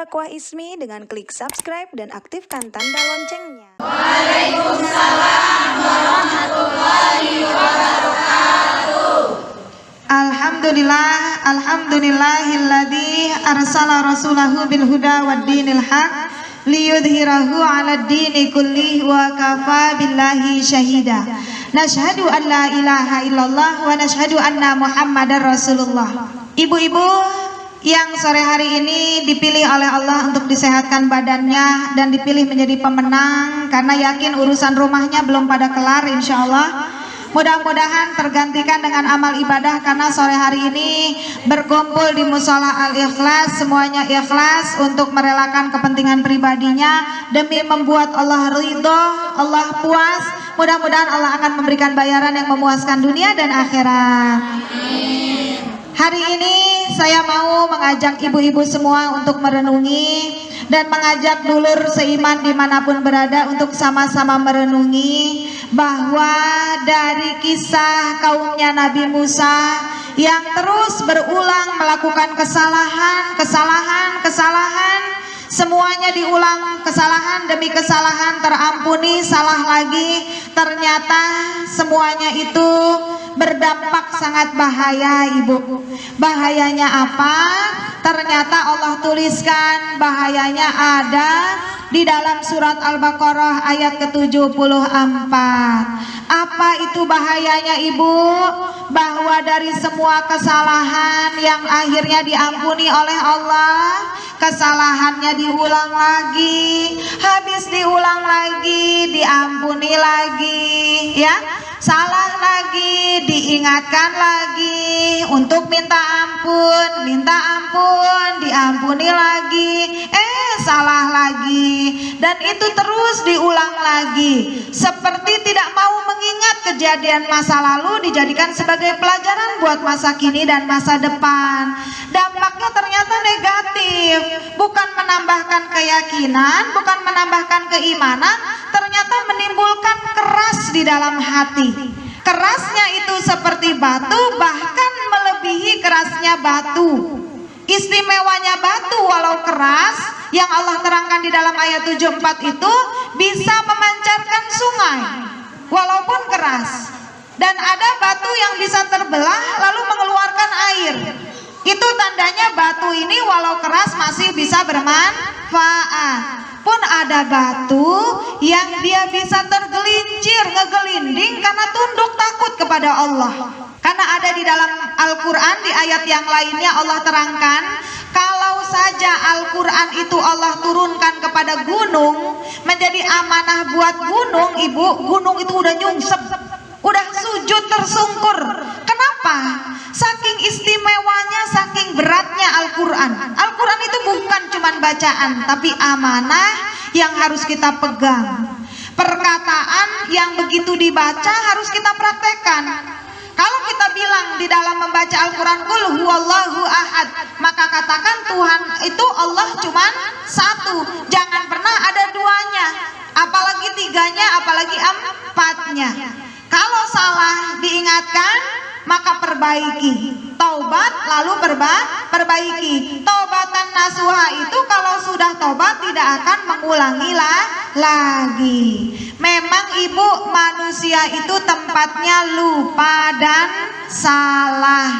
Dakwah Ismi dengan klik subscribe dan aktifkan tanda loncengnya. Waalaikumsalam warahmatullahi wabarakatuh. Alhamdulillahilladzi arsala rasulahu bil huda wad dinil haq liyudhhirahu 'alad dini kullih wa kafa billahi syahida. Nashhadu an la ilaha illallah wa nashhadu anna Muhammadar Rasulullah. Ibu-ibu yang sore hari ini dipilih oleh Allah untuk disehatkan badannya dan dipilih menjadi pemenang karena yakin urusan rumahnya belum pada kelar, insya Allah. Mudah-mudahan tergantikan dengan amal ibadah karena sore hari ini berkumpul di Mushola Al-Ikhlas, semuanya ikhlas untuk merelakan kepentingan pribadinya demi membuat Allah ridho, Allah puas. Mudah-mudahan Allah akan memberikan bayaran yang memuaskan dunia dan akhirat. Hari ini saya mau mengajak ibu-ibu semua untuk merenungi dan mengajak dulur seiman dimanapun berada untuk sama-sama merenungi bahwa dari kisah kaumnya Nabi Musa yang terus berulang melakukan kesalahan, semuanya diulang, kesalahan demi kesalahan, terampuni, salah lagi, ternyata semuanya itu berdampak sangat bahaya, ibu. Bahayanya apa? Ternyata Allah tuliskan bahayanya ada di dalam surat Al-Baqarah ayat ke-74. Apa itu bahayanya, ibu? Bahwa dari semua kesalahan yang akhirnya diampuni oleh Allah, kesalahannya diulang lagi, habis diulang lagi, diampuni lagi, ya. Salah lagi, diingatkan lagi untuk minta ampun, diampuni lagi, salah lagi, dan itu terus diulang lagi. Seperti tidak mau mengingat kejadian masa lalu dijadikan sebagai pelajaran buat masa kini dan masa depan. Dampaknya ternyata negatif, bukan menambahkan keyakinan, bukan menambahkan keimanan, ternyata menimbulkan keras di dalam hati. Kerasnya itu seperti batu, bahkan melebihi kerasnya batu. Istimewanya batu walau keras yang Allah terangkan di dalam ayat 74 itu bisa memancarkan sungai walaupun keras. Dan ada batu yang bisa terbelah lalu mengeluarkan air. Itu tandanya batu ini walau keras masih bisa bermanfaat. Pun ada batu yang dia bisa tergelincir, ngegelinding karena tunduk takut kepada Allah. Karena ada di dalam Al-Quran di ayat yang lainnya Allah terangkan, kalau saja Al-Quran itu Allah turunkan kepada gunung, menjadi amanah buat gunung, ibu, gunung itu udah nyungsep, udah sujud tersungkur. Kenapa? Saking istimewanya, saking beratnya Al-Quran. Al-Quran itu bukan cuma bacaan, tapi amanah yang harus kita pegang. Perkataan yang begitu dibaca harus kita praktekkan. Kalau kita bilang di dalam membaca Al-Quran Qul huwallahu ahad, maka katakan Tuhan itu Allah cuma satu, jangan pernah ada duanya, apalagi tiganya, apalagi empatnya. Kalau salah diingatkan, maka perbaiki. Taubat lalu perbaiki. Taubatan nasuha itu kalau sudah taubat tidak akan mengulangi lagi. Memang ibu, manusia itu tempatnya lupa dan salah.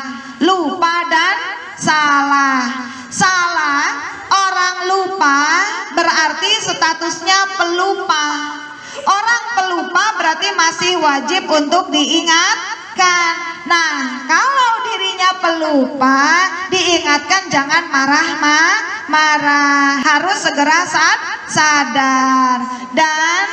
Salah, orang lupa berarti statusnya pelupa. Orang pelupa berarti masih wajib untuk diingatkan. Nah, kalau dirinya pelupa, diingatkan jangan marah, harus segera sadar. Dan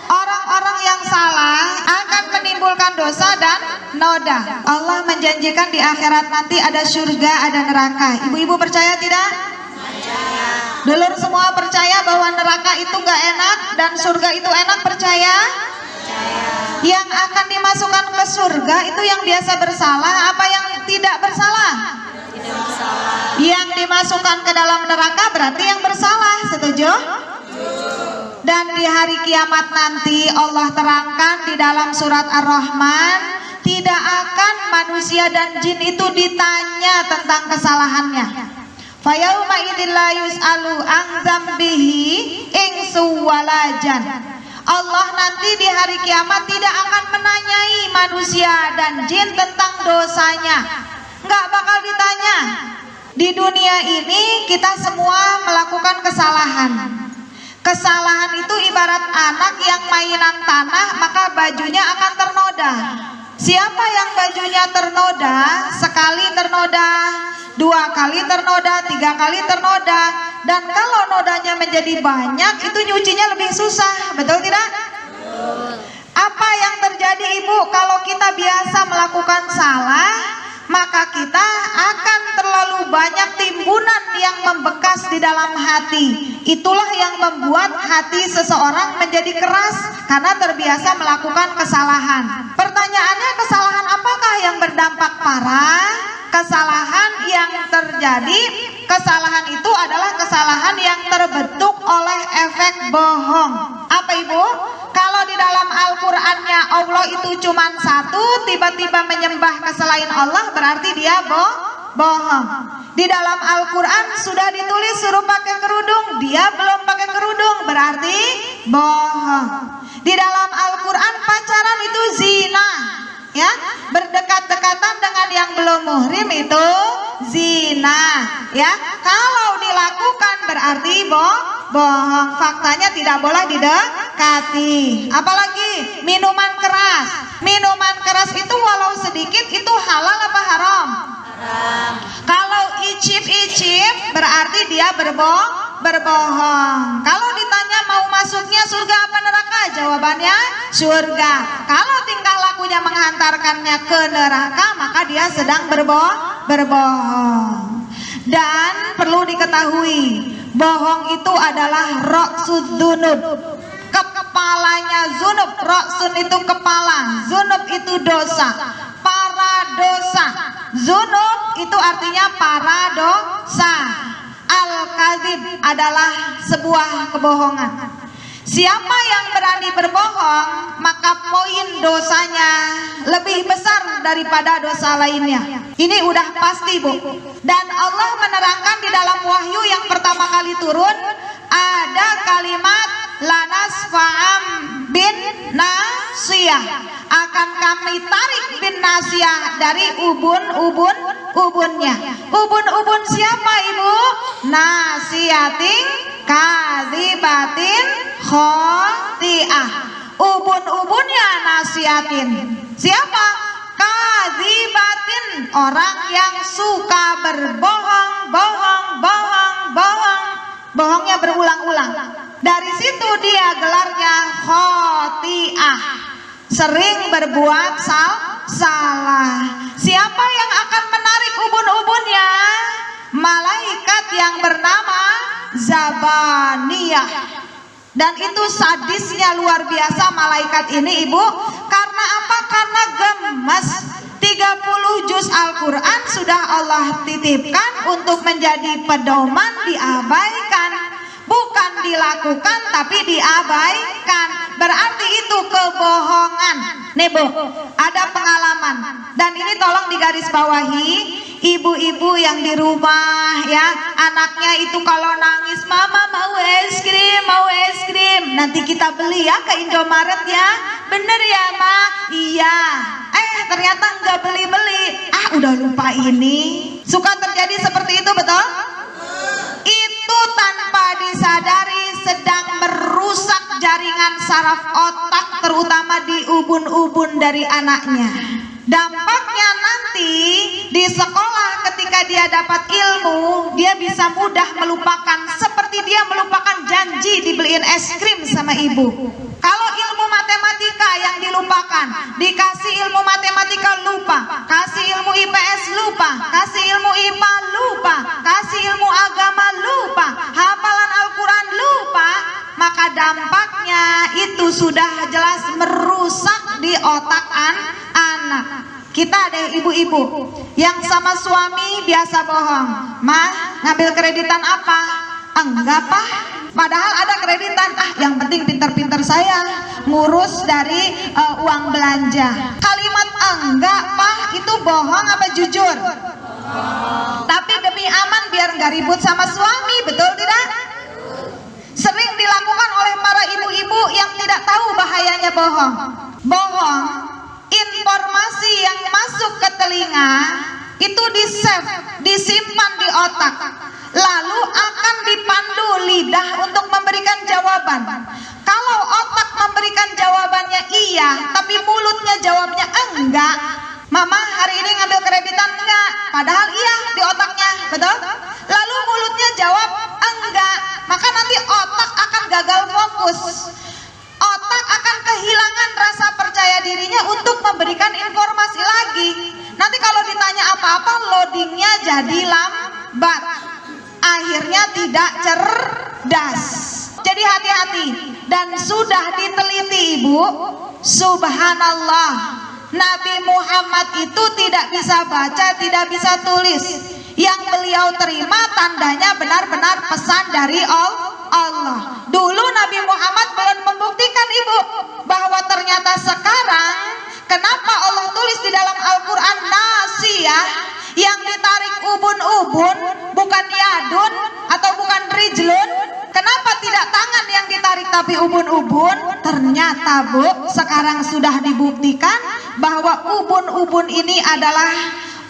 orang-orang yang salah akan menimbulkan dosa dan noda. Allah menjanjikan di akhirat nanti ada surga, ada neraka. Ibu-ibu percaya tidak? Percaya. Dulur semua percaya bahwa neraka itu gak enak dan surga itu enak, percaya? Yang akan dimasukkan ke surga itu yang biasa bersalah apa yang tidak bersalah? Tidak bersalah. Yang dimasukkan ke dalam neraka berarti yang bersalah, setuju? Dan di hari kiamat nanti Allah terangkan di dalam surat Ar-Rahman, tidak akan manusia dan jin itu ditanya tentang kesalahannya. Fayauma idzil la yus'alu an dzambihi insu walajan. Allah nanti di hari kiamat tidak akan menanyai manusia dan jin tentang dosanya. Nggak bakal ditanya. Di dunia ini kita semua melakukan kesalahan. Kesalahan itu ibarat anak yang mainan tanah, maka bajunya akan ternoda. Siapa yang bajunya ternoda, sekali ternoda, 2 kali ternoda, 3 kali ternoda, dan kalau nodanya menjadi banyak, itu nyucinya lebih susah, betul tidak? Apa yang terjadi Ibu kalau kita biasa melakukan salah, maka kita akan terlalu banyak timbunan yang membekas di dalam hati. Itulah yang membuat hati seseorang menjadi keras karena terbiasa melakukan kesalahan. Pertanyaannya, kesalahan apakah yang berdampak parah? Kesalahan yang terjadi, kesalahan itu adalah kesalahan yang terbentuk oleh efek bohong. Apa Ibu? Kalau di dalam Al-Qur'annya Allah itu cuma satu, tiba-tiba menyembah ke selain Allah, berarti dia bohong. Di dalam Al-Quran sudah ditulis suruh pakai kerudung, dia belum pakai kerudung, berarti bohong. Di dalam Al-Quran pacaran itu zina, ya, berdekat-dekatan dengan yang belum muhrim itu zina, ya. Kalau dilakukan berarti bohong. Faktanya tidak boleh didekati. Apalagi minuman keras. Minuman keras itu walau sedikit itu halal apa haram? Haram. Kalau icip-icip berarti dia berbohong. Kalau ditanya mau masuknya surga apa neraka, jawabannya surga. Kalau tingkah lakunya menghantarkannya ke neraka, maka dia sedang berbohong. Dan perlu diketahui, bohong itu adalah ra'sud dzunub, kepalanya zunub. Ra'sun itu kepala, zunub itu dosa, para dosa. Zunub itu artinya para dosa. Al-kadzib adalah sebuah kebohongan. Siapa yang berani berbohong, maka poin dosanya lebih besar daripada dosa lainnya. Ini udah pasti Bu. Dan Allah menerangkan di dalam wahyu yang pertama kali turun, ada kalimat lanas fa'am bin nasiyah, akan kami tarik bin nasiyah dari ubunnya. Ubun siapa Ibu? Nasiyatin kadzibatin khoti'ah. Ubunnya nasihatin. Siapa? Kadzibatin, orang yang suka berbohong. Bohongnya berulang-ulang. Dari situ dia gelarnya khoti'ah, sering berbuat salah. Siapa yang akan menarik ubun-ubunnya? Malaikat yang bernama Zabaniyah. Dan itu sadisnya luar biasa malaikat ini Ibu. Karena apa? Karena gemes. 30 juz Al-Quran sudah Allah titipkan untuk menjadi pedoman, diabaikan. Bukan dilakukan tapi diabaikan. Berarti itu kebohongan. Nih Bu, ada pengalaman. Dan ini tolong digarisbawahi, ibu-ibu yang di rumah ya, anaknya itu kalau nangis, mama mau es krim, nanti kita beli ya ke Indomaret ya. Bener ya Ma? Iya. Ternyata nggak beli-beli. Udah lupa ini. Suka terjadi seperti itu, betul? Itu tanpa disadari sedang merusak jaringan saraf otak, terutama di ubun-ubun dari anaknya. Dampaknya nanti di sekolah ketika dia dapat ilmu, dia bisa mudah melupakan, seperti dia melupakan janji dibeliin es krim sama ibu. Kalau ilmu matematika yang dilupakan, dikasih ilmu matematika lupa, kasih ilmu IPS lupa, kasih ilmu IPA lupa, kasih ilmu agama lupa, hafalan Al-Quran lupa, maka dampaknya itu sudah jelas merusak di otak anak. Kita ada ibu-ibu yang sama suami biasa bohong. Mah, ngambil kreditan apa? Enggak Pak, padahal ada kreditan. Yang penting pintar-pintar saya ngurus dari uang belanja. Kalimat enggak Pak itu bohong apa jujur? Tapi demi aman biar gak ribut sama suami, betul tidak? Sering dilakukan oleh para ibu-ibu yang tidak tahu bahayanya bohong. Bohong, informasi yang masuk ke telinga itu di-save, disimpan di otak, lalu akan dipandu lidah untuk memberikan jawaban. Kalau otak memberikan jawabannya iya, tapi mulutnya jawabnya enggak, mama hari ini ngambil kreditan enggak, padahal iya di otaknya, betul? Lalu mulutnya jawab enggak, maka nanti otak akan gagal fokus. Otak akan kehilangan rasa percaya dirinya untuk memberikan informasi lagi. Nanti kalau ditanya apa-apa, loadingnya jadi lambat, akhirnya tidak cerdas. Jadi hati-hati, dan sudah diteliti ibu, subhanallah, Nabi Muhammad itu tidak bisa baca, tidak bisa tulis. Yang beliau terima tandanya benar-benar pesan dari Allah. Dulu Nabi Muhammad belum membuktikan ibu bahwa ternyata sekarang kenapa Allah tulis di dalam Al-Quran nasiyah, yang ditarik ubun-ubun, bukan yadun atau bukan rijlun. Kenapa tidak tangan yang ditarik tapi ubun-ubun? Ternyata bu, sekarang sudah dibuktikan bahwa ubun-ubun ini adalah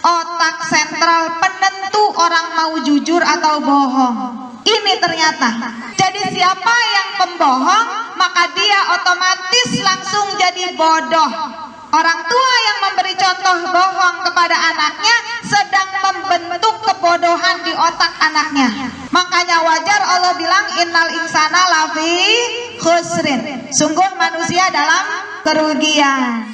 otak sentral penentu orang mau jujur atau bohong. Ini ternyata. Jadi siapa yang pembohong, maka dia otomatis langsung jadi bodoh. Orang tua yang memberi contoh bohong kepada anaknya sedang membentuk kebodohan di otak anaknya. Makanya wajar Allah bilang innal insana lafi khusrin. Sungguh manusia dalam kerugian.